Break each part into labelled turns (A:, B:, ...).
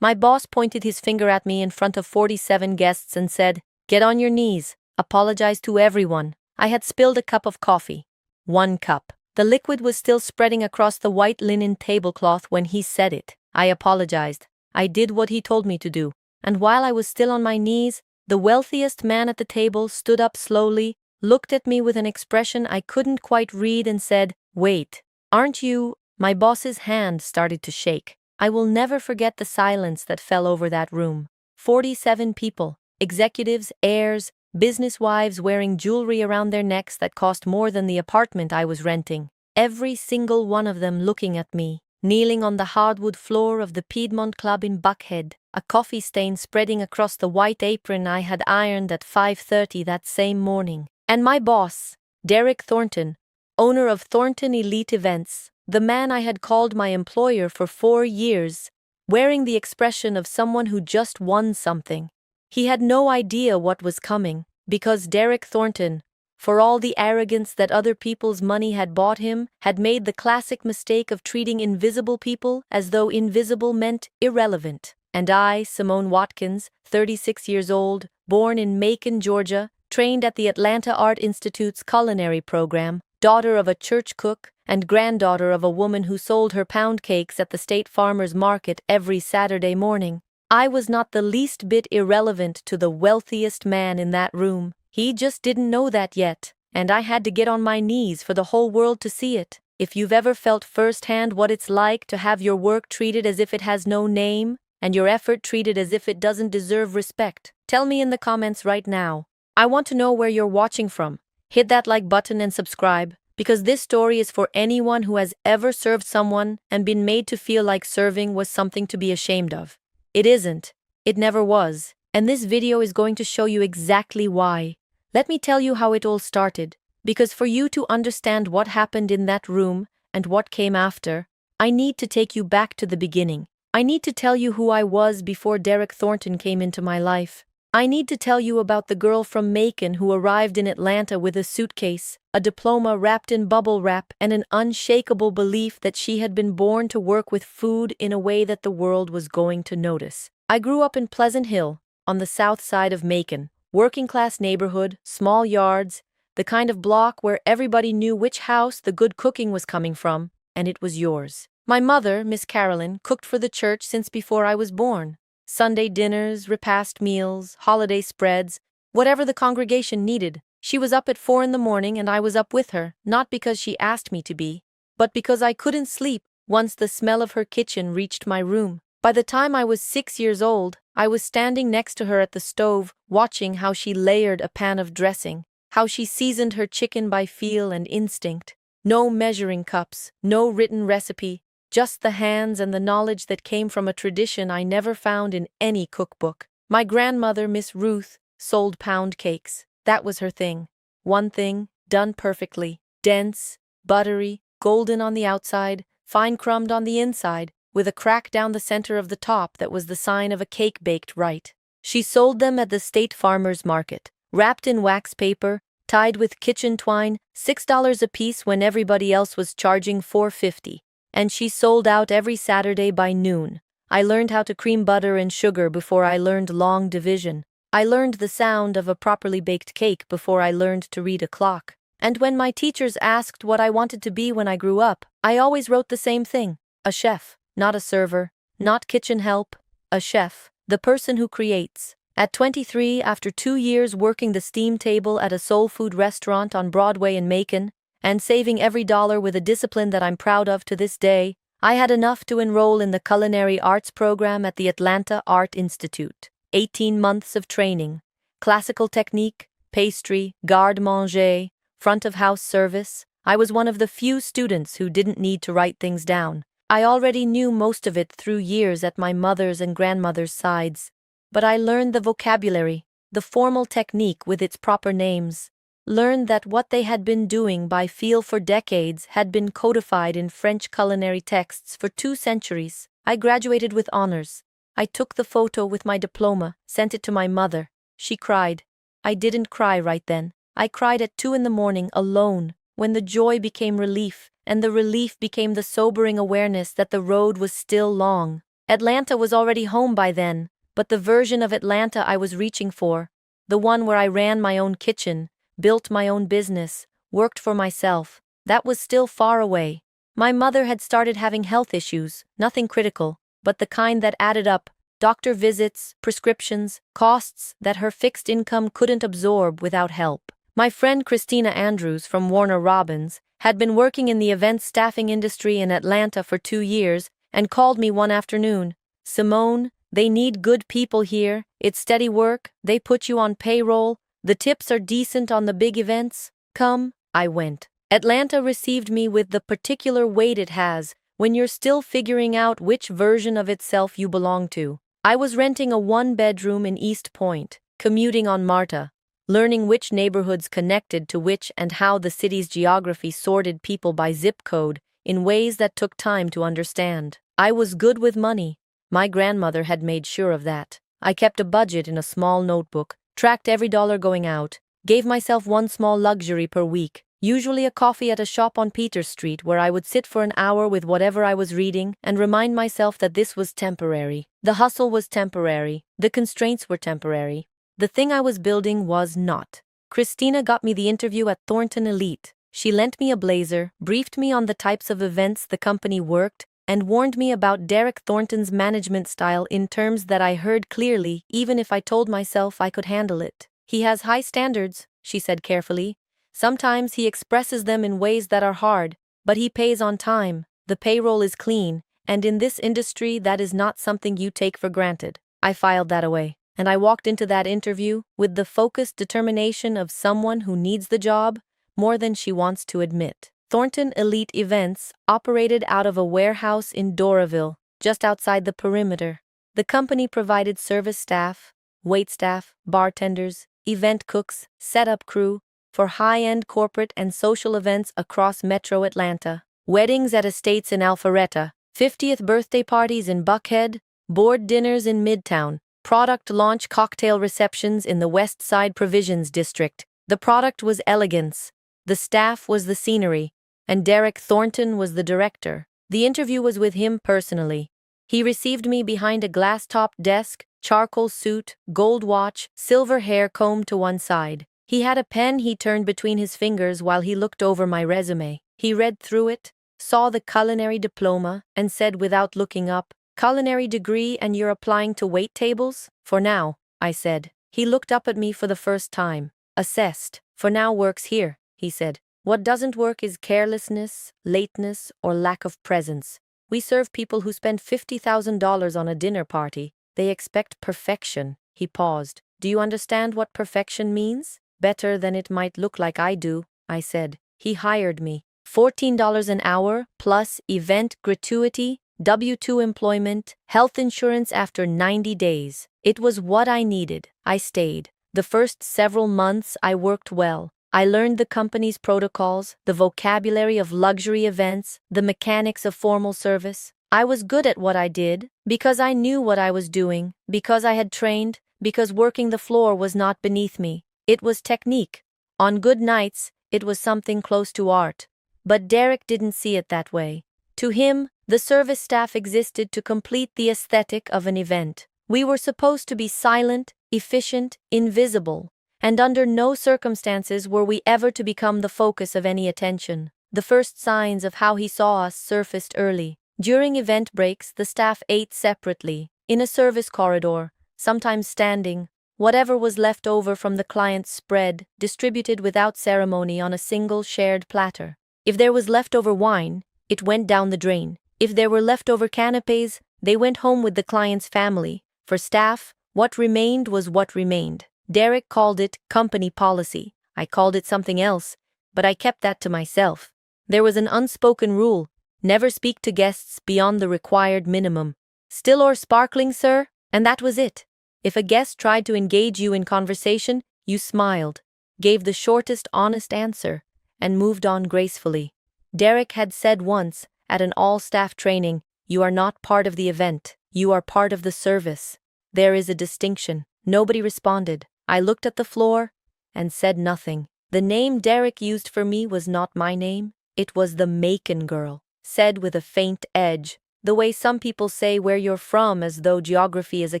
A: My boss pointed his finger at me in front of 47 guests and said, "Get on your knees, apologize to everyone." I had spilled a cup of coffee. 1 cup. The liquid was still spreading across the white linen tablecloth when he said it. I apologized. I did what he told me to do. And while I was still on my knees, the wealthiest man at the table stood up slowly, looked at me with an expression I couldn't quite read and said, "Wait, aren't you?" My boss's hand started to shake. I will never forget the silence that fell over that room. 47 people, executives, heirs, business wives wearing jewelry around their necks that cost more than the apartment I was renting. Every single one of them looking at me, kneeling on the hardwood floor of the Piedmont Club in Buckhead, a coffee stain spreading across the white apron I had ironed at 5:30 that same morning. And my boss, Derek Thornton, owner of Thornton Elite Events, the man I had called my employer for 4 years, wearing the expression of someone who just won something. He had no idea what was coming, because Derek Thornton, for all the arrogance that other people's money had bought him, had made the classic mistake of treating invisible people as though invisible meant irrelevant. And I, Simone Watkins, 36 years old, born in Macon, Georgia, trained at the Atlanta Art Institute's culinary program, daughter of a church cook, and granddaughter of a woman who sold her pound cakes at the state farmers market every Saturday morning. I was not the least bit irrelevant to the wealthiest man in that room. He just didn't know that yet, and I had to get on my knees for the whole world to see it. If you've ever felt firsthand what it's like to have your work treated as if it has no name, and your effort treated as if it doesn't deserve respect, tell me in the comments right now. I want to know where you're watching from. Hit that like button and subscribe, because this story is for anyone who has ever served someone and been made to feel like serving was something to be ashamed of. It isn't. It never was. And this video is going to show you exactly why. Let me tell you how it all started, because for you to understand what happened in that room and what came after, I need to take you back to the beginning. I need to tell you who I was before Derek Thornton came into my life. I need to tell you about the girl from Macon who arrived in Atlanta with a suitcase, a diploma wrapped in bubble wrap, and an unshakable belief that she had been born to work with food in a way that the world was going to notice. I grew up in Pleasant Hill, on the south side of Macon, working-class neighborhood, small yards, the kind of block where everybody knew which house the good cooking was coming from, and it was yours. My mother, Miss Carolyn, cooked for the church since before I was born. Sunday dinners, repast meals, holiday spreads, whatever the congregation needed. She was up at 4 in the morning and I was up with her, not because she asked me to be, but because I couldn't sleep once the smell of her kitchen reached my room. By the time I was 6 years old, I was standing next to her at the stove, watching how she layered a pan of dressing, how she seasoned her chicken by feel and instinct. No measuring cups, no written recipe, just the hands and the knowledge that came from a tradition I never found in any cookbook. My grandmother, Miss Ruth, sold pound cakes. That was her thing. One thing, done perfectly. Dense, buttery, golden on the outside, fine crumbed on the inside, with a crack down the center of the top that was the sign of a cake baked right. She sold them at the state farmers market, wrapped in wax paper, tied with kitchen twine, $6 a piece when everybody else was charging $4.50. And she sold out every Saturday by noon. I learned how to cream butter and sugar before I learned long division. I learned the sound of a properly baked cake before I learned to read a clock. And when my teachers asked what I wanted to be when I grew up, I always wrote the same thing: a chef, not a server, not kitchen help, a chef, the person who creates. At 23, after 2 years working the steam table at a soul food restaurant on Broadway in Macon, and saving every dollar with a discipline that I'm proud of to this day, I had enough to enroll in the culinary arts program at the Atlanta Art Institute. 18 months of training, classical technique, pastry, garde-manger, front-of-house service. I was one of the few students who didn't need to write things down. I already knew most of it through years at my mother's and grandmother's sides. But I learned the vocabulary, the formal technique with its proper names. Learned that what they had been doing by feel for decades had been codified in French culinary texts for 2 centuries. I graduated with honors. I took the photo with my diploma, sent it to my mother. She cried. I didn't cry right then. I cried at 2 in the morning alone, when the joy became relief, and the relief became the sobering awareness that the road was still long. Atlanta was already home by then, but the version of Atlanta I was reaching for, the one where I ran my own kitchen, built my own business, worked for myself, that was still far away. My mother had started having health issues, nothing critical, but the kind that added up, doctor visits, prescriptions, costs that her fixed income couldn't absorb without help. My friend Christina Andrews from Warner Robins had been working in the events staffing industry in Atlanta for 2 years and called me one afternoon. "Simone, they need good people here, it's steady work, they put you on payroll, the tips are decent on the big events. Come." I went. Atlanta received me with the particular weight it has when you're still figuring out which version of itself you belong to. I was renting a 1-bedroom in East Point, commuting on MARTA, learning which neighborhoods connected to which and how the city's geography sorted people by zip code in ways that took time to understand. I was good with money. My grandmother had made sure of that. I kept a budget in a small notebook, tracked every dollar going out, gave myself one small luxury per week, usually a coffee at a shop on Peters Street where I would sit for an hour with whatever I was reading and remind myself that this was temporary. The hustle was temporary. The constraints were temporary. The thing I was building was not. Christina got me the interview at Thornton Elite. She lent me a blazer, briefed me on the types of events the company worked, and warned me about Derek Thornton's management style in terms that I heard clearly even if I told myself I could handle it. "He has high standards," she said carefully. "Sometimes he expresses them in ways that are hard, but he pays on time, the payroll is clean, and in this industry that is not something you take for granted." I filed that away, and I walked into that interview with the focused determination of someone who needs the job more than she wants to admit. Thornton Elite Events operated out of a warehouse in Doraville, just outside the perimeter. The company provided service staff, waitstaff, bartenders, event cooks, setup crew for high-end corporate and social events across Metro Atlanta. Weddings at estates in Alpharetta, 50th birthday parties in Buckhead, board dinners in Midtown, product launch cocktail receptions in the West Side Provisions District. The product was elegance. The staff was the scenery, and Derek Thornton was the director. The interview was with him personally. He received me behind a glass-topped desk, charcoal suit, gold watch, silver hair combed to one side. He had a pen he turned between his fingers while he looked over my resume. He read through it, saw the culinary diploma, and said without looking up, "Culinary degree and you're applying to wait tables?" "For now," I said. He looked up at me for the first time. "Assessed. For now works here," he said. "What doesn't work is carelessness, lateness, or lack of presence. We serve people who spend $50,000 on a dinner party. They expect perfection." He paused. "Do you understand what perfection means?" "Better than it might look like I do," I said. He hired me. $14 an hour, plus event gratuity, W-2 employment, health insurance after 90 days. It was what I needed. I stayed. The first several months I worked well. I learned the company's protocols, the vocabulary of luxury events, the mechanics of formal service. I was good at what I did, because I knew what I was doing, because I had trained, because working the floor was not beneath me. It was technique. On good nights, it was something close to art. But Derek didn't see it that way. To him, the service staff existed to complete the aesthetic of an event. We were supposed to be silent, efficient, invisible. And under no circumstances were we ever to become the focus of any attention. The first signs of how he saw us surfaced early. During event breaks, the staff ate separately, in a service corridor, sometimes standing. Whatever was left over from the client's spread, distributed without ceremony on a single shared platter. If there was leftover wine, it went down the drain. If there were leftover canapes, they went home with the client's family. For staff, what remained was what remained. Derek called it company policy. I called it something else, but I kept that to myself. There was an unspoken rule: never speak to guests beyond the required minimum. "Still or sparkling, sir?" And that was it. If a guest tried to engage you in conversation, you smiled, gave the shortest honest answer, and moved on gracefully. Derek had said once, at an all-staff training, "You are not part of the event, you are part of the service. There is a distinction." Nobody responded. I looked at the floor and said nothing. The name Derek used for me was not my name. It was the Macon girl, said with a faint edge. the way some people say where you're from as though geography is a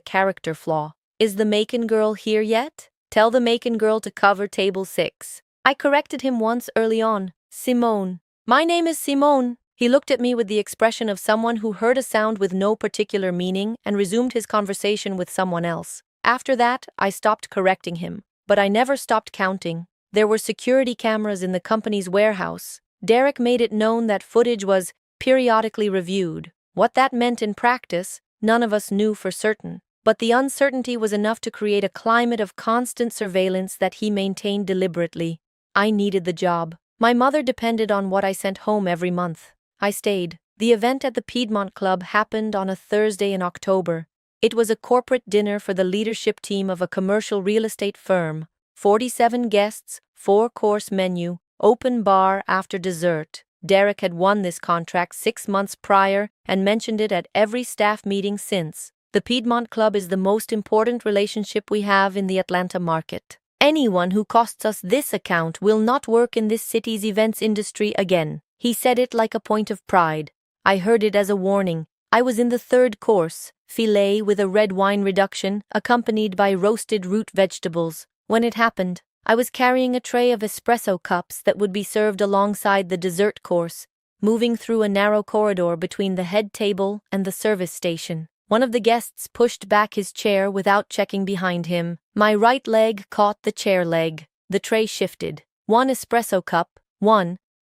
A: character flaw. Is the Macon girl here yet? Tell the Macon girl to cover table 6. I corrected him once early on. Simone. My name is Simone. He looked at me with the expression of someone who heard a sound with no particular meaning and resumed his conversation with someone else. After that, I stopped correcting him. But I never stopped counting. There were security cameras in the company's warehouse. Derek made it known that footage was periodically reviewed. What that meant in practice, none of us knew for certain. But the uncertainty was enough to create a climate of constant surveillance that he maintained deliberately. I needed the job. My mother depended on what I sent home every month. I stayed. The event at the Piedmont Club happened on a Thursday in October. It was a corporate dinner for the leadership team of a commercial real estate firm. 47 guests, 4-course menu, open bar after dessert. Derek had won this contract 6 months prior and mentioned it at every staff meeting since. The Piedmont Club is the most important relationship we have in the Atlanta market. Anyone who costs us this account will not work in this city's events industry again. He said it like a point of pride. I heard it as a warning. I was in the 3rd course, filet with a red wine reduction, accompanied by roasted root vegetables. When it happened, I was carrying a tray of espresso cups that would be served alongside the dessert course, moving through a narrow corridor between the head table and the service station. One of the guests pushed back his chair without checking behind him. My right leg caught the chair leg. The tray shifted. One espresso cup,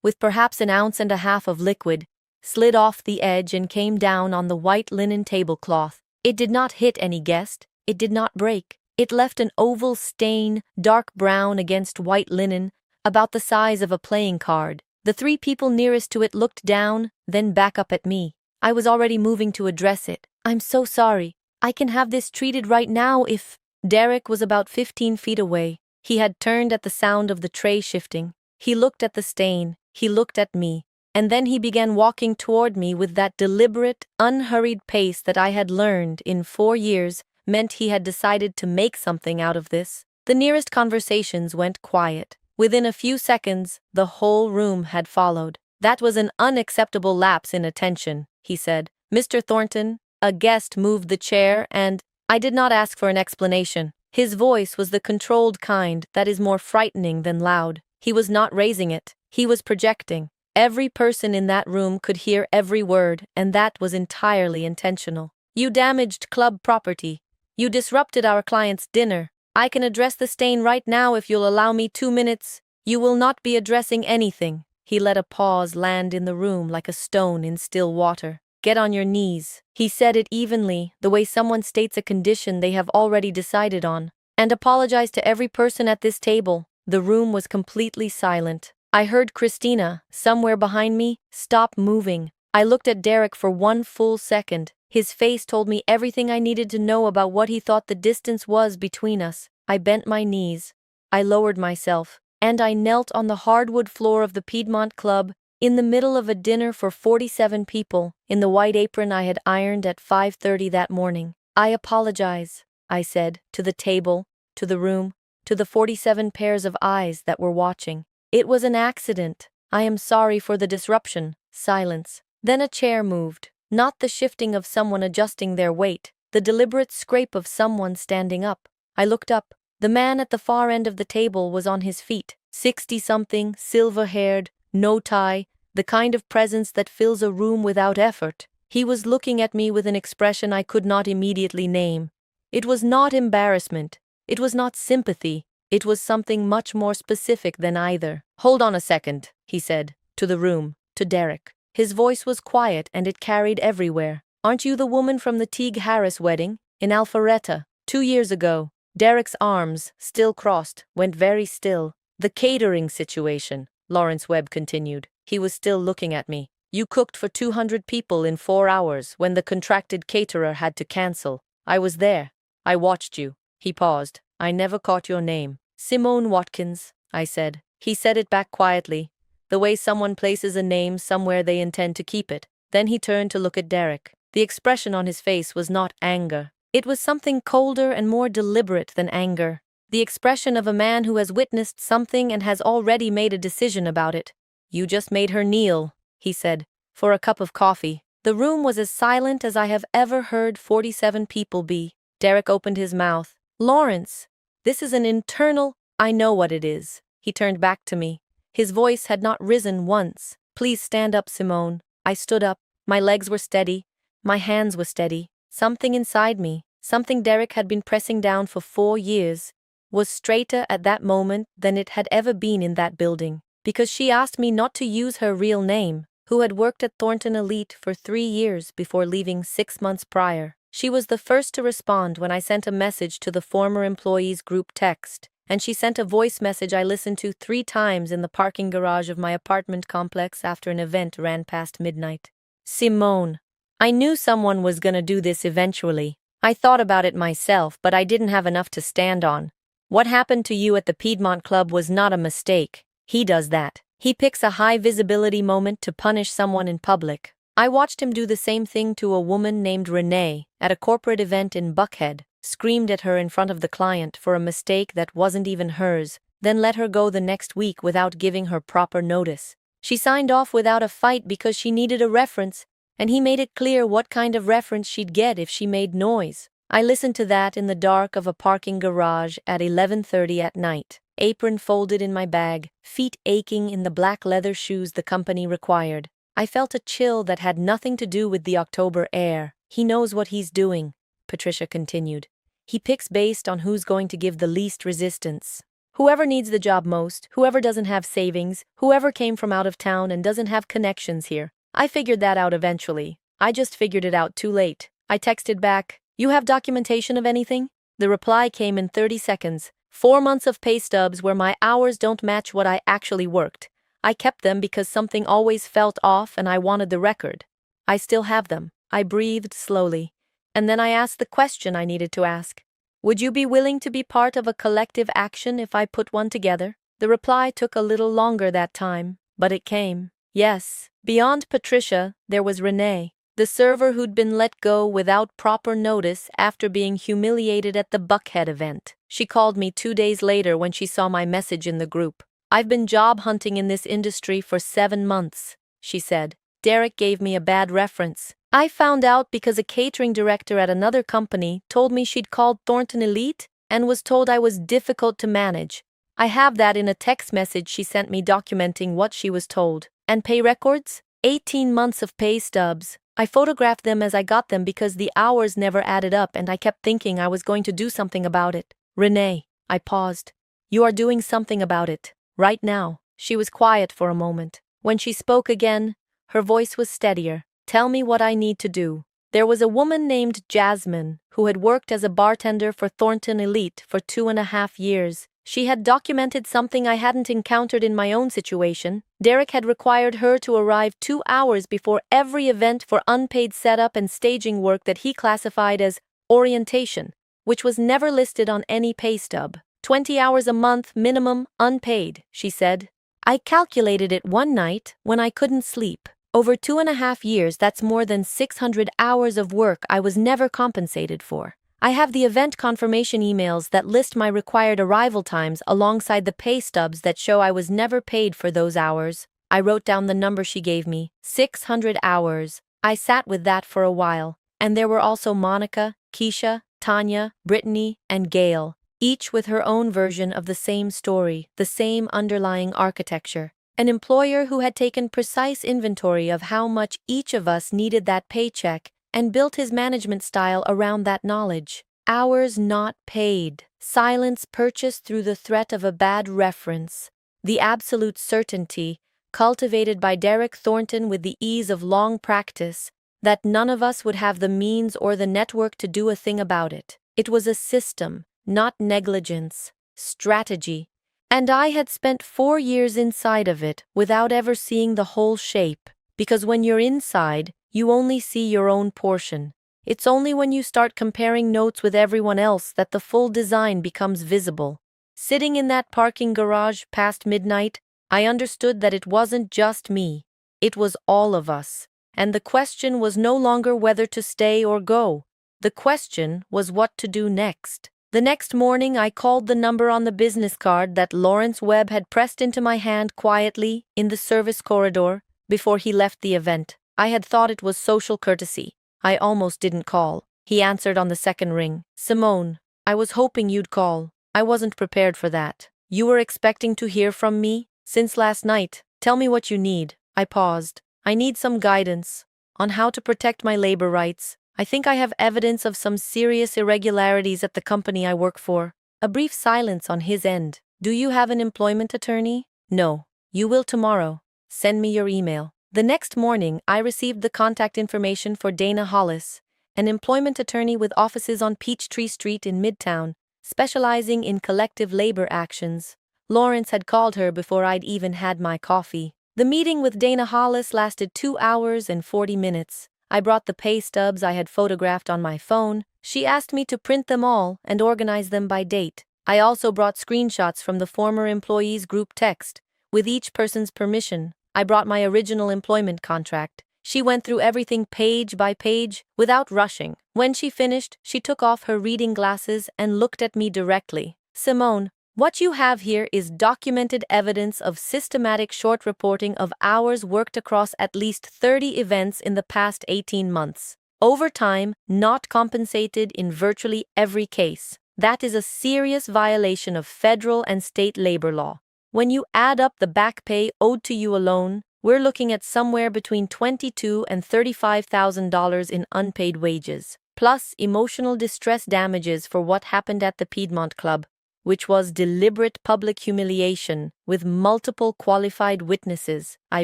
A: with perhaps an ounce and a half of liquid, slid off the edge and came down on the white linen tablecloth. It did not hit any guest. It did not break. It left an oval stain, dark brown against white linen, about the size of a playing card. The 3 people nearest to it looked down, then back up at me. I was already moving to address it. I'm so sorry. I can have this treated right now if... Derek was about 15 feet away. He had turned at the sound of the tray shifting. He looked at the stain. He looked at me. And then he began walking toward me with that deliberate, unhurried pace that I had learned in 4 years meant he had decided to make something out of this. The nearest conversations went quiet. Within a few seconds, the whole room had followed. That was an unacceptable lapse in attention, he said. Mr. Thornton, a guest moved the chair and I did not ask for an explanation. His voice was the controlled kind that is more frightening than loud. He was not raising it. He was projecting. Every person in that room could hear every word, and that was entirely intentional. You damaged club property. You disrupted our client's dinner. I can address the stain right now if you'll allow me 2 minutes. You will not be addressing anything. He let a pause land in the room like a stone in still water. Get on your knees. He said it evenly, the way someone states a condition they have already decided on. And apologize to every person at this table. The room was completely silent. I heard Christina, somewhere behind me, stop moving. I looked at Derek for 1 full second. His face told me everything I needed to know about what he thought the distance was between us. I bent my knees. I lowered myself, and I knelt on the hardwood floor of the Piedmont Club, in the middle of a dinner for 47 people, in the white apron I had ironed at 5:30 that morning. I apologize, I said, to the table, to the room, to the 47 pairs of eyes that were watching. It was an accident. I am sorry for the disruption. Silence. Then a chair moved. Not the shifting of someone adjusting their weight, the deliberate scrape of someone standing up. I looked up. The man at the far end of the table was on his feet, 60-something, silver-haired, no tie, the kind of presence that fills a room without effort. He was looking at me with an expression I could not immediately name. It was not embarrassment. It was not sympathy. It was something much more specific than either. Hold on a second, he said, to the room, to Derek. His voice was quiet and it carried everywhere. Aren't you the woman from the Teague Harris wedding, in Alpharetta, 2 years ago? Derek's arms, still crossed, went very still. The catering situation, Lawrence Webb continued. He was still looking at me. You cooked for 200 people in 4 hours when the contracted caterer had to cancel. I was there. I watched you. He paused. I never caught your name. Simone Watkins, I said. He said it back quietly, the way someone places a name somewhere they intend to keep it. Then he turned to look at Derek. The expression on his face was not anger. It was something colder and more deliberate than anger. The expression of a man who has witnessed something and has already made a decision about it. You just made her kneel, he said, for a cup of coffee. The room was as silent as I have ever heard 47 people be. Derek opened his mouth. Lawrence, this is an internal, I know what it is. He turned back to me. His voice had not risen once. Please stand up, Simone. I stood up. My legs were steady. My hands were steady. Something inside me, something Derek had been pressing down for 4 years, was straighter at that moment than it had ever been in that building. Because she asked me not to use her real name, who had worked at Thornton Elite for 3 years before leaving 6 months prior. She was the first to respond when I sent a message to the former employees group text, and she sent a voice message I listened to 3 times in the parking garage of my apartment complex after an event ran past midnight. Simone, I knew someone was gonna do this eventually. I thought about it myself, but I didn't have enough to stand on. What happened to you at the Piedmont Club was not a mistake. He does that. He picks a high-visibility moment to punish someone in public. I watched him do the same thing to a woman named Renee at a corporate event in Buckhead, screamed at her in front of the client for a mistake that wasn't even hers, then let her go the next week without giving her proper notice. She signed off without a fight because she needed a reference, and he made it clear what kind of reference she'd get if she made noise. I listened to that in the dark of a parking garage at 11:30 at night, apron folded in my bag, feet aching in the black leather shoes the company required. I felt a chill that had nothing to do with the October air. He knows what he's doing, Patricia continued. He picks based on who's going to give the least resistance. Whoever needs the job most, whoever doesn't have savings, whoever came from out of town and doesn't have connections here. I figured that out eventually. I just figured it out too late. I texted back, "You have documentation of anything?" The reply came in 30 seconds. 4 months of pay stubs where my hours don't match what I actually worked. I kept them because something always felt off and I wanted the record. I still have them. I breathed slowly. And then I asked the question I needed to ask. Would you be willing to be part of a collective action if I put one together? The reply took a little longer that time, but it came. Yes. Beyond Patricia, there was Renee, the server who'd been let go without proper notice after being humiliated at the Buckhead event. She called me 2 days later when she saw my message in the group. "I've been job hunting in this industry for 7 months, she said. Derek gave me a bad reference. I found out because a catering director at another company told me she'd called Thornton Elite and was told I was difficult to manage. I have that in a text message she sent me documenting what she was told. And pay records? 18 months of pay stubs. I photographed them as I got them because the hours never added up and I kept thinking I was going to do something about it. Renee," I paused. "You are doing something about it. Right now." She was quiet for a moment. When she spoke again, her voice was steadier. "Tell me what I need to do." There was a woman named Jasmine who had worked as a bartender for Thornton Elite for 2.5 years. She had documented something I hadn't encountered in my own situation. Derek had required her to arrive 2 hours before every event for unpaid setup and staging work that he classified as orientation, which was never listed on any pay stub. 20 hours a month minimum, unpaid, she said. I calculated it one night when I couldn't sleep. Over 2.5 years, that's more than 600 hours of work I was never compensated for. I have the event confirmation emails that list my required arrival times alongside the pay stubs that show I was never paid for those hours. I wrote down the number she gave me, 600 hours. I sat with that for a while, and there were also Monica, Keisha, Tanya, Brittany, and Gail, each with her own version of the same story, the same underlying architecture. An employer who had taken precise inventory of how much each of us needed that paycheck and built his management style around that knowledge. Hours not paid, silence purchased through the threat of a bad reference, the absolute certainty, cultivated by Derek Thornton with the ease of long practice, that none of us would have the means or the network to do a thing about it. It was a system, not negligence, strategy. And I had spent 4 years inside of it without ever seeing the whole shape, because when you're inside, you only see your own portion. It's only when you start comparing notes with everyone else that the full design becomes visible. Sitting in that parking garage past midnight, I understood that it wasn't just me. It was all of us. And the question was no longer whether to stay or go. The question was what to do next. The next morning, I called the number on the business card that Lawrence Webb had pressed into my hand quietly in the service corridor before he left the event. I had thought it was social courtesy. I almost didn't call. He answered on the second ring. Simone, I was hoping you'd call. I wasn't prepared for that. You were expecting to hear from me? Since last night. Tell me what you need. I paused. I need some guidance on how to protect my labor rights. I think I have evidence of some serious irregularities at the company I work for. A brief silence on his end. Do you have an employment attorney? No. You will tomorrow. Send me your email. The next morning, I received the contact information for Dana Hollis, an employment attorney with offices on Peachtree Street in Midtown, specializing in collective labor actions. Lawrence had called her before I'd even had my coffee. The meeting with Dana Hollis lasted 2 hours and 40 minutes. I brought the pay stubs I had photographed on my phone. She asked me to print them all and organize them by date. I also brought screenshots from the former employees' group text. With each person's permission, I brought my original employment contract. She went through everything page by page, without rushing. When she finished, she took off her reading glasses and looked at me directly. Simone, what you have here is documented evidence of systematic short reporting of hours worked across at least 30 events in the past 18 months. Overtime, not compensated in virtually every case. That is a serious violation of federal and state labor law. When you add up the back pay owed to you alone, we're looking at somewhere between $22,000 and $35,000 in unpaid wages, plus emotional distress damages for what happened at the Piedmont Club, which was deliberate public humiliation with multiple qualified witnesses. I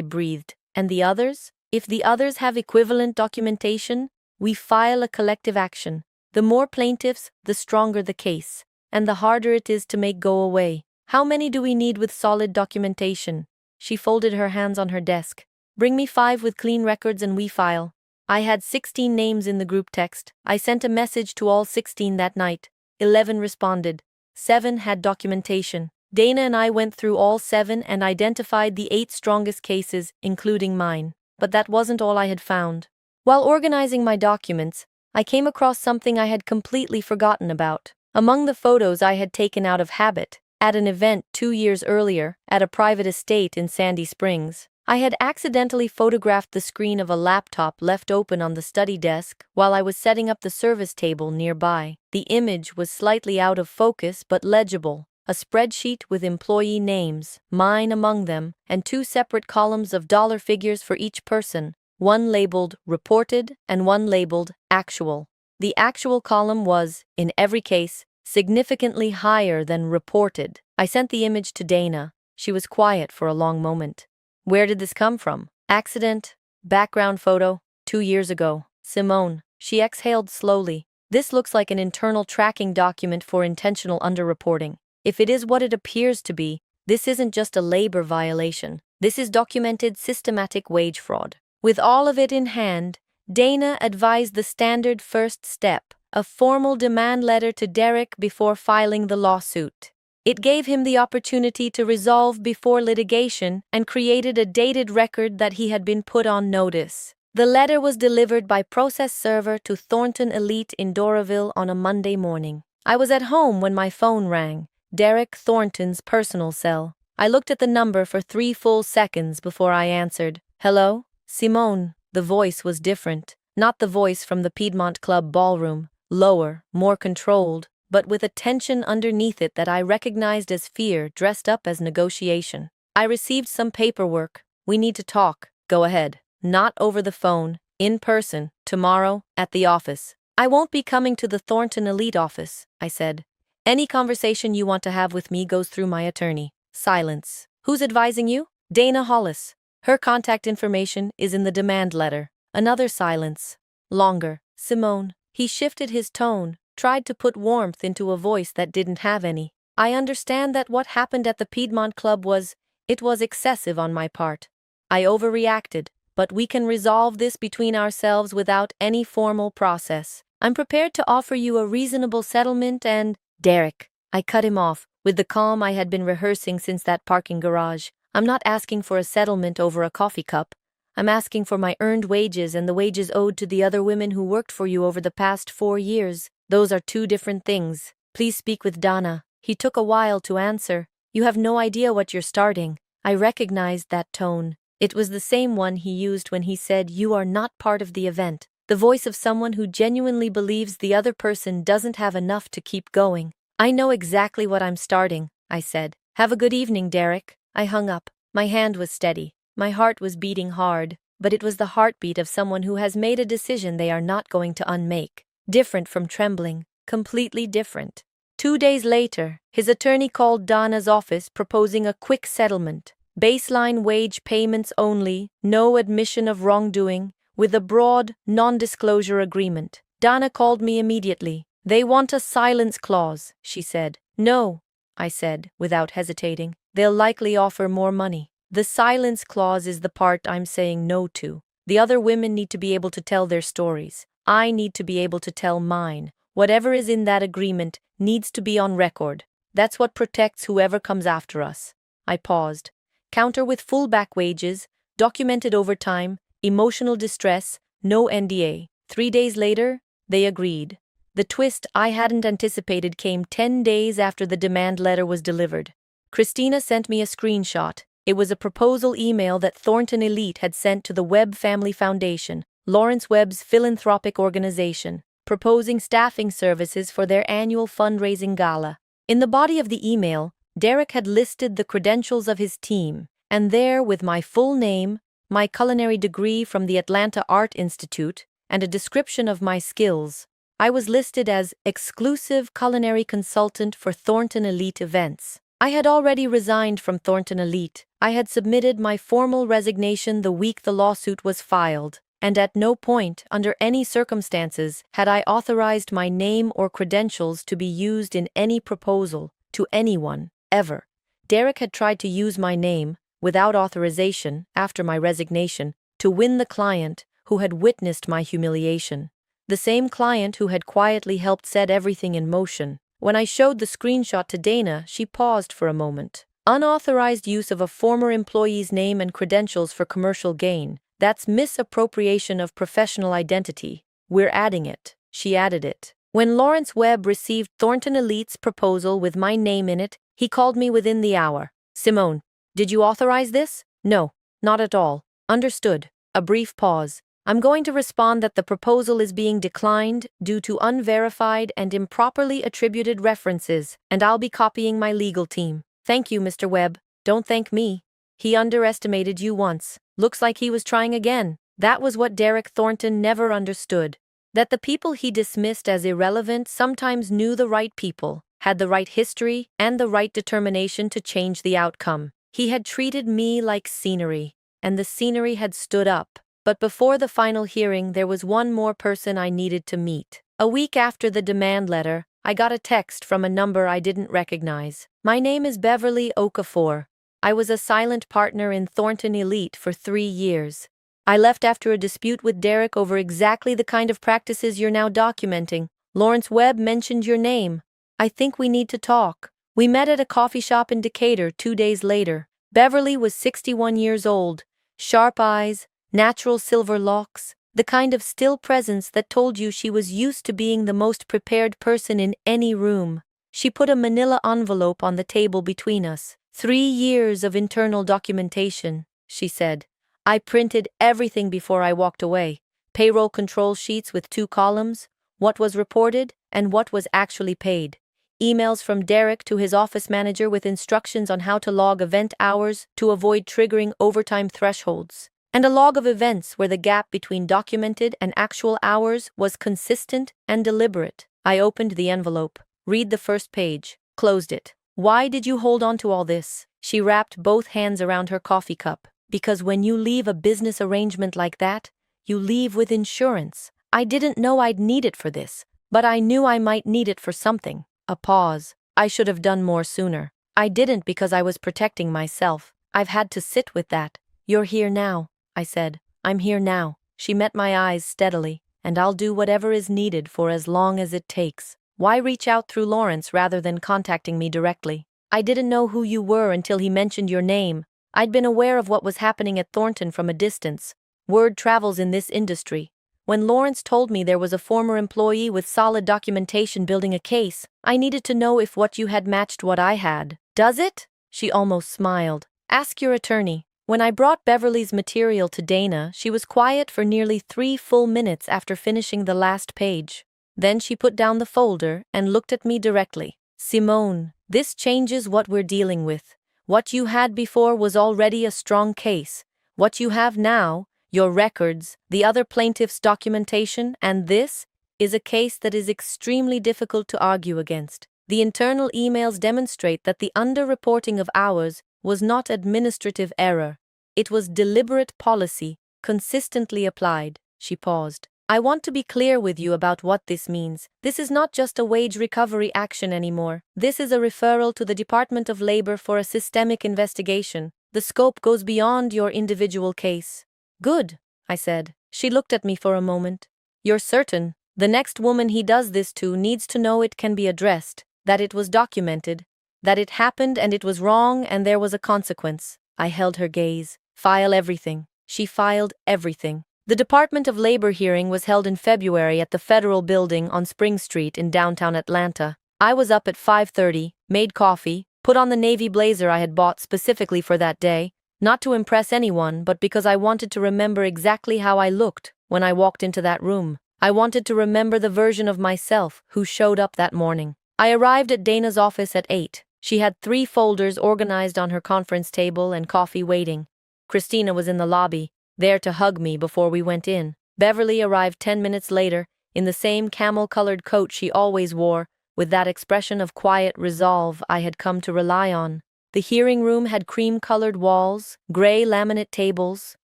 A: breathed. And the others? If the others have equivalent documentation, we file a collective action. The more plaintiffs, the stronger the case, and the harder it is to make go away. How many do we need with solid documentation? She folded her hands on her desk. Bring me 5 with clean records and we file. I had 16 names in the group text. I sent a message to all 16 that night. 11 responded. 7 had documentation. Dana and I went through all 7 and identified the 8 strongest cases, including mine. But that wasn't all I had found. While organizing my documents, I came across something I had completely forgotten about. Among the photos I had taken out of habit, at an event 2 years earlier, at a private estate in Sandy Springs, I had accidentally photographed the screen of a laptop left open on the study desk while I was setting up the service table nearby. The image was slightly out of focus but legible. A spreadsheet with employee names, mine among them, and 2 separate columns of dollar figures for each person, one labeled reported and one labeled actual. The actual column was, in every case, significantly higher than reported. I sent the image to Dana. She was quiet for a long moment. Where did this come from? Accident? Background photo? 2 years ago. Simone. She exhaled slowly. This looks like an internal tracking document for intentional underreporting. If it is what it appears to be, this isn't just a labor violation. This is documented systematic wage fraud. With all of it in hand, Dana advised the standard first step, a formal demand letter to Derek before filing the lawsuit. It gave him the opportunity to resolve before litigation and created a dated record that he had been put on notice. The letter was delivered by process server to Thornton Elite in Doraville on a Monday morning. I was at home when my phone rang, Derek Thornton's personal cell. I looked at the number for 3 full seconds before I answered. Hello? Simone. The voice was different. Not the voice from the Piedmont Club ballroom. Lower, more controlled, but with a tension underneath it that I recognized as fear dressed up as negotiation. I received some paperwork. We need to talk. Go ahead. Not over the phone. In person. Tomorrow. At the office. I won't be coming to the Thornton Elite office, I said. Any conversation you want to have with me goes through my attorney. Silence. Who's advising you? Dana Hollis. Her contact information is in the demand letter. Another silence. Longer. Simone. He shifted his tone, tried to put warmth into a voice that didn't have any. I understand that what happened at the Piedmont Club was excessive on my part. I overreacted, but we can resolve this between ourselves without any formal process. I'm prepared to offer you a reasonable settlement and— Derek. I cut him off, with the calm I had been rehearsing since that parking garage. I'm not asking for a settlement over a coffee cup. I'm asking for my earned wages and the wages owed to the other women who worked for you over the past 4 years. Those are 2 different things. Please speak with Dana. He took a while to answer. You have no idea what you're starting. I recognized that tone. It was the same one he used when he said, "You are not part of the event." The voice of someone who genuinely believes the other person doesn't have enough to keep going. "I know exactly what I'm starting," I said. "Have a good evening, Derek." I hung up. My hand was steady. My heart was beating hard, but it was the heartbeat of someone who has made a decision they are not going to unmake. Different from trembling. Completely different. 2 days later, his attorney called Donna's office proposing a quick settlement. Baseline wage payments only, no admission of wrongdoing, with a broad, non-disclosure agreement. Donna called me immediately. "They want a silence clause," she said. "No," I said, without hesitating. "They'll likely offer more money." The silence clause is the part I'm saying no to. The other women need to be able to tell their stories. I need to be able to tell mine. Whatever is in that agreement needs to be on record. That's what protects whoever comes after us. I paused. Counter with full back wages, documented overtime, emotional distress, no NDA. 3 days later, they agreed. The twist I hadn't anticipated came 10 days after the demand letter was delivered. Christina sent me a screenshot. It was a proposal email that Thornton Elite had sent to the Webb Family Foundation, Lawrence Webb's philanthropic organization, proposing staffing services for their annual fundraising gala. In the body of the email, Derek had listed the credentials of his team, and there, with my full name, my culinary degree from the Atlanta Art Institute, and a description of my skills, I was listed as exclusive culinary consultant for Thornton Elite events. I had already resigned from Thornton Elite. I had submitted my formal resignation the week the lawsuit was filed, and at no point, under any circumstances, had I authorized my name or credentials to be used in any proposal to anyone, ever. Derek had tried to use my name, without authorization, after my resignation, to win the client who had witnessed my humiliation. The same client who had quietly helped set everything in motion. When I showed the screenshot to Dana, she paused for a moment. "Unauthorized use of a former employee's name and credentials for commercial gain. That's misappropriation of professional identity. We're adding it." She added it. When Lawrence Webb received Thornton Elite's proposal with my name in it, he called me within the hour. "Simone, did you authorize this?" "No, not at all." "Understood." A brief pause. "I'm going to respond that the proposal is being declined due to unverified and improperly attributed references, and I'll be copying my legal team." "Thank you, Mr. Webb." "Don't thank me. He underestimated you once. Looks like he was trying again." That was what Derek Thornton never understood. That the people he dismissed as irrelevant sometimes knew the right people, had the right history, and the right determination to change the outcome. He had treated me like scenery, and the scenery had stood up. But before the final hearing, there was one more person I needed to meet. A week after the demand letter, I got a text from a number I didn't recognize. "My name is Beverly Okafor. I was a silent partner in Thornton Elite for 3 years. I left after a dispute with Derek over exactly the kind of practices you're now documenting. Lawrence Webb mentioned your name. I think we need to talk." We met at a coffee shop in Decatur 2 days later. Beverly was 61 years old, sharp eyes, natural silver locks, the kind of still presence that told you she was used to being the most prepared person in any room. She put a manila envelope on the table between us. 3 years of internal documentation, she said. I printed everything before I walked away. Payroll control sheets with 2 columns, what was reported and what was actually paid. Emails from Derek to his office manager with instructions on how to log event hours to avoid triggering overtime thresholds. And a log of events where the gap between documented and actual hours was consistent and deliberate. I opened the envelope, read the first page, closed it. "Why did you hold on to all this?" She wrapped both hands around her coffee cup. "Because when you leave a business arrangement like that, you leave with insurance. I didn't know I'd need it for this, but I knew I might need it for something." A pause. "I should have done more sooner. I didn't because I was protecting myself. I've had to sit with that. You're here now," I said. "I'm here now." She met my eyes steadily. "And I'll do whatever is needed for as long as it takes. Why reach out through Lawrence rather than contacting me directly? I didn't know who you were until he mentioned your name. I'd been aware of what was happening at Thornton from a distance. Word travels in this industry. When Lawrence told me there was a former employee with solid documentation building a case, I needed to know if what you had matched what I had." "Does it?" She almost smiled. "Ask your attorney." When I brought Beverly's material to Dana, she was quiet for nearly 3 full minutes after finishing the last page. Then she put down the folder and looked at me directly. "Simone, this changes what we're dealing with. What you had before was already a strong case. What you have now, your records, the other plaintiff's documentation, and this, is a case that is extremely difficult to argue against. The internal emails demonstrate that the underreporting of hours was not administrative error. It was deliberate policy, consistently applied." She paused. "I want to be clear with you about what this means. This is not just a wage recovery action anymore. This is a referral to the Department of Labor for a systemic investigation. The scope goes beyond your individual case." "Good," I said. She looked at me for a moment. "You're certain? The next woman he does this to needs to know it can be addressed, that it was documented, that it happened and it was wrong and there was a consequence." I held her gaze. "File everything." She filed everything. The Department of Labor hearing was held in February at the Federal Building on Spring Street in downtown Atlanta. I was up at 5:30, made coffee, put on the navy blazer I had bought specifically for that day, not to impress anyone but because I wanted to remember exactly how I looked when I walked into that room. I wanted to remember the version of myself who showed up that morning. I arrived at Dana's office at 8. She had 3 folders organized on her conference table and coffee waiting. Christina was in the lobby, there to hug me before we went in. Beverly arrived 10 minutes later, in the same camel-colored coat she always wore, with that expression of quiet resolve I had come to rely on. The hearing room had cream-colored walls, gray laminate tables,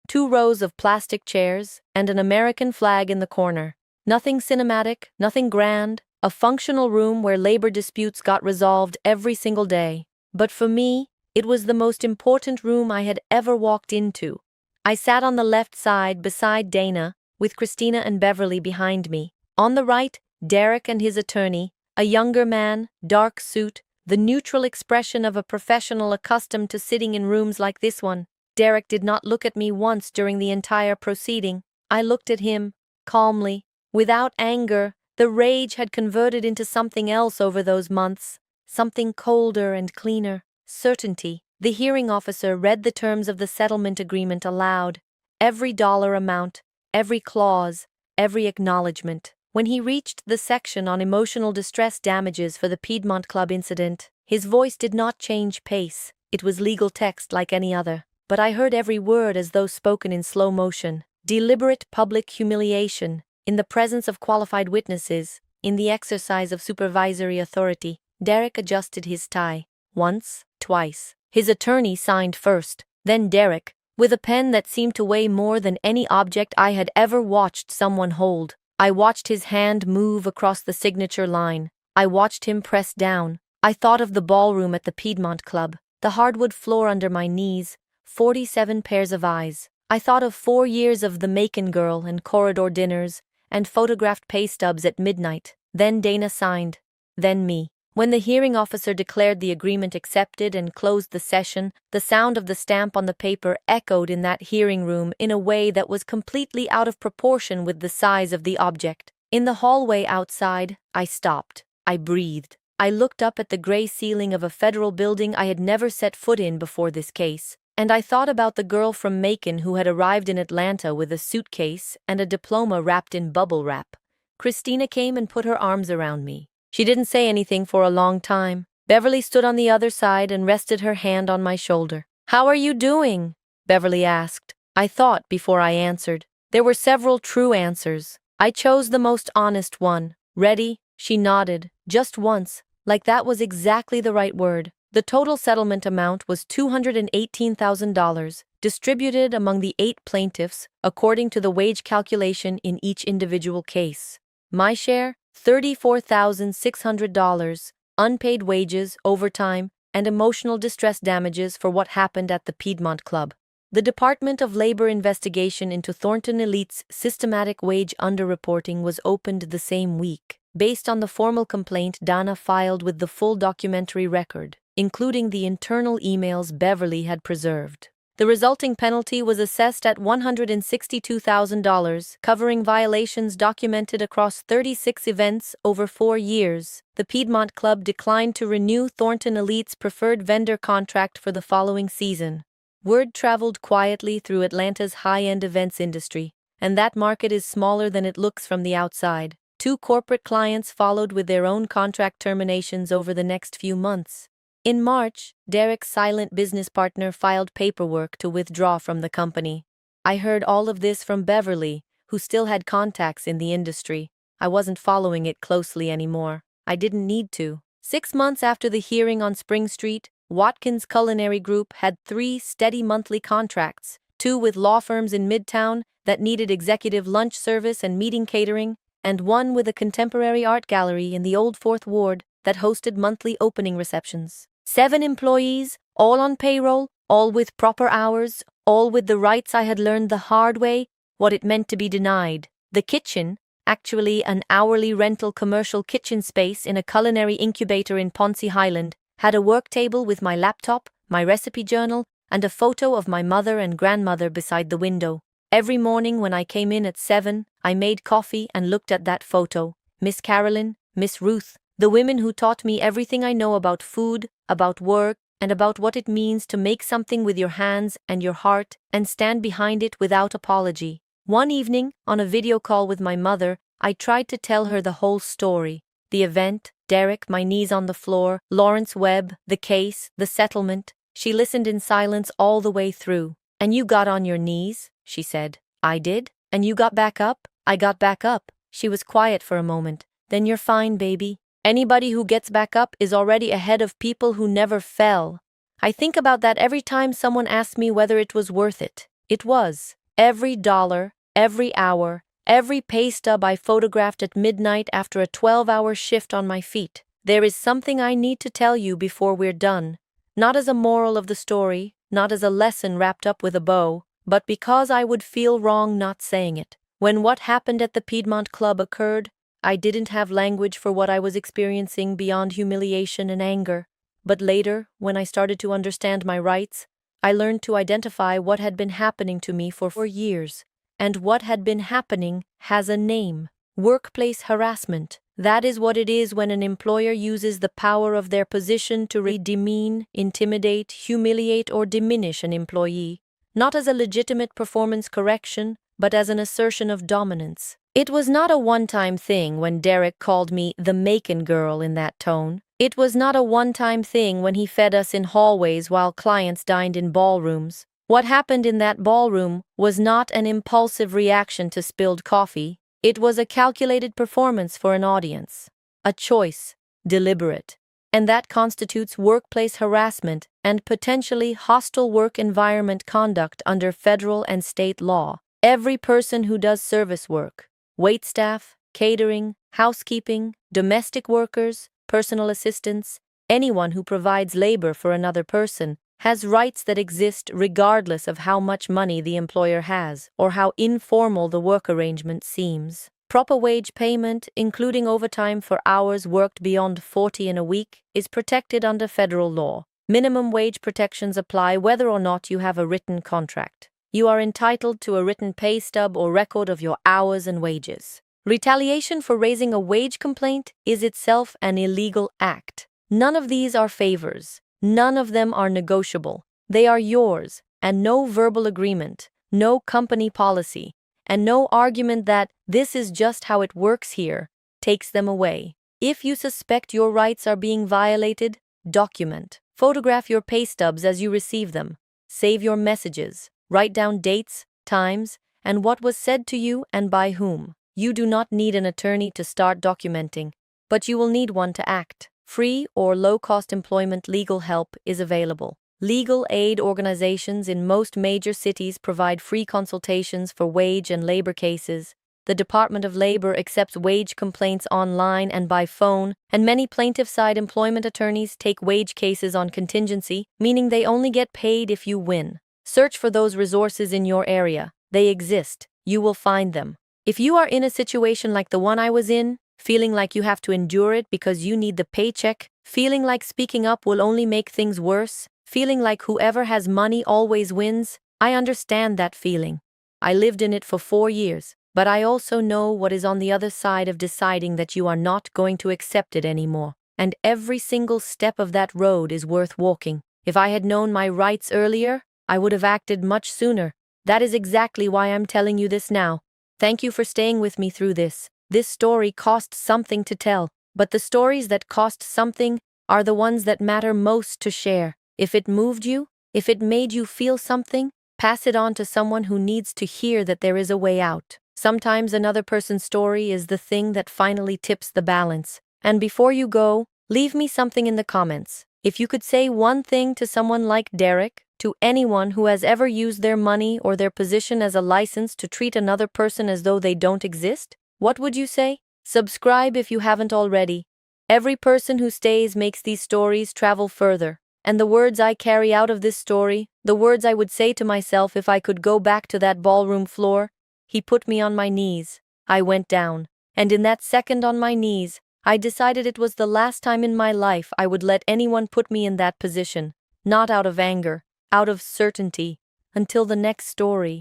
A: 2 rows of plastic chairs, and an American flag in the corner. Nothing cinematic, nothing grand, a functional room where labor disputes got resolved every single day. But for me, it was the most important room I had ever walked into. I sat on the left side beside Dana, with Christina and Beverly behind me. On the right, Derek and his attorney, a younger man, dark suit, the neutral expression of a professional accustomed to sitting in rooms like this one. Derek did not look at me once during the entire proceeding. I looked at him, calmly, without anger. The rage had converted into something else over those months, something colder and cleaner. Certainty. The hearing officer read the terms of the settlement agreement aloud. Every dollar amount, every clause, every acknowledgement. When he reached the section on emotional distress damages for the Piedmont Club incident, his voice did not change pace. It was legal text like any other. But I heard every word as though spoken in slow motion. Deliberate public humiliation, in the presence of qualified witnesses, in the exercise of supervisory authority. Derek adjusted his tie. Once, twice. His attorney signed first, then Derek, with a pen that seemed to weigh more than any object I had ever watched someone hold. I watched his hand move across the signature line. I watched him press down. I thought of the ballroom at the Piedmont Club, the hardwood floor under my knees, 47 pairs of eyes. I thought of 4 years of the Macon Girl and corridor dinners, and photographed pay stubs at midnight. Then Dana signed. Then me. When the hearing officer declared the agreement accepted and closed the session, the sound of the stamp on the paper echoed in that hearing room in a way that was completely out of proportion with the size of the object. In the hallway outside, I stopped. I breathed. I looked up at the gray ceiling of a federal building I had never set foot in before this case, and I thought about the girl from Macon who had arrived in Atlanta with a suitcase and a diploma wrapped in bubble wrap. Christina came and put her arms around me. She didn't say anything for a long time. Beverly stood on the other side and rested her hand on my shoulder. "How are you doing?" Beverly asked. I thought before I answered. There were several true answers. I chose the most honest one. "Ready?" She nodded, just once, like that was exactly the right word. The total settlement amount was $218,000, distributed among the 8 plaintiffs according to the wage calculation in each individual case. My share? $34,600, unpaid wages, overtime, and emotional distress damages for what happened at the Piedmont Club. The Department of Labor investigation into Thornton Elite's systematic wage underreporting was opened the same week, based on the formal complaint Dana filed with the full documentary record, including the internal emails Beverly had preserved. The resulting penalty was assessed at $162,000, covering violations documented across 36 events over 4 years. The Piedmont Club declined to renew Thornton Elite's preferred vendor contract for the following season. Word traveled quietly through Atlanta's high-end events industry, and that market is smaller than it looks from the outside. 2 corporate clients followed with their own contract terminations over the next few months. In March, Derek's silent business partner filed paperwork to withdraw from the company. I heard all of this from Beverly, who still had contacts in the industry. I wasn't following it closely anymore. I didn't need to. 6 months after the hearing on Spring Street, Watkins Culinary Group had 3 steady monthly contracts, 2 with law firms in Midtown that needed executive lunch service and meeting catering, and 1 with a contemporary art gallery in the Old Fourth Ward that hosted monthly opening receptions. 7 employees, all on payroll, all with proper hours, all with the rights I had learned the hard way, what it meant to be denied. The kitchen, actually an hourly rental commercial kitchen space in a culinary incubator in Ponce Highland, had a work table with my laptop, my recipe journal, and a photo of my mother and grandmother beside the window. Every morning when I came in at 7, I made coffee and looked at that photo. Miss Carolyn, Miss Ruth, the women who taught me everything I know about food, about work, and about what it means to make something with your hands and your heart and stand behind it without apology. One evening, on a video call with my mother, I tried to tell her the whole story. The event, Derek, my knees on the floor, Lawrence Webb, the case, the settlement. She listened in silence all the way through. "And you got on your knees?" she said. "I did. And you got back up?" "I got back up." She was quiet for a moment. "Then you're fine, baby. Anybody who gets back up is already ahead of people who never fell." I think about that every time someone asks me whether it was worth it. It was. Every dollar, every hour, every pay stub I photographed at midnight after a 12-hour shift on my feet. There is something I need to tell you before we're done. Not as a moral of the story, not as a lesson wrapped up with a bow, but because I would feel wrong not saying it. When what happened at the Piedmont Club occurred, I didn't have language for what I was experiencing beyond humiliation and anger. But later, when I started to understand my rights, I learned to identify what had been happening to me for 4 years. And what had been happening has a name. Workplace harassment. That is what it is when an employer uses the power of their position to demean, intimidate, humiliate, or diminish an employee, not as a legitimate performance correction, but as an assertion of dominance. It was not a one-time thing when Derek called me the Macon girl in that tone. It was not a one-time thing when he fed us in hallways while clients dined in ballrooms. What happened in that ballroom was not an impulsive reaction to spilled coffee. It was a calculated performance for an audience. A choice, deliberate. And that constitutes workplace harassment and potentially hostile work environment conduct under federal and state law. Every person who does service work, waitstaff, catering, housekeeping, domestic workers, personal assistants, anyone who provides labor for another person, has rights that exist regardless of how much money the employer has or how informal the work arrangement seems. Proper wage payment, including overtime for hours worked beyond 40 in a week, is protected under federal law. Minimum wage protections apply whether or not you have a written contract. You are entitled to a written pay stub or record of your hours and wages. Retaliation for raising a wage complaint is itself an illegal act. None of these are favors. None of them are negotiable. They are yours, and no verbal agreement, no company policy, and no argument that this is just how it works here takes them away. If you suspect your rights are being violated, document. Photograph your pay stubs as you receive them. Save your messages. Write down dates, times, and what was said to you and by whom. You do not need an attorney to start documenting, but you will need one to act. Free or low-cost employment legal help is available. Legal aid organizations in most major cities provide free consultations for wage and labor cases. The Department of Labor accepts wage complaints online and by phone, and many plaintiff-side employment attorneys take wage cases on contingency, meaning they only get paid if you win. Search for those resources in your area. They exist. You will find them. If you are in a situation like the one I was in, feeling like you have to endure it because you need the paycheck, feeling like speaking up will only make things worse, feeling like whoever has money always wins, I understand that feeling. I lived in it for 4 years, but I also know what is on the other side of deciding that you are not going to accept it anymore, and every single step of that road is worth walking. If I had known my rights earlier, I would have acted much sooner. That is exactly why I'm telling you this now. Thank you for staying with me through this. This story cost something to tell, but the stories that cost something are the ones that matter most to share. If it moved you, if it made you feel something, pass it on to someone who needs to hear that there is a way out. Sometimes another person's story is the thing that finally tips the balance. And before you go, leave me something in the comments. If you could say one thing to someone like Derek, to anyone who has ever used their money or their position as a license to treat another person as though they don't exist, what would you say? Subscribe if you haven't already. Every person who stays makes these stories travel further. And the words I carry out of this story, the words I would say to myself if I could go back to that ballroom floor, he put me on my knees. I went down. And in that second on my knees, I decided it was the last time in my life I would let anyone put me in that position. Not out of anger, out of certainty. Until the next story.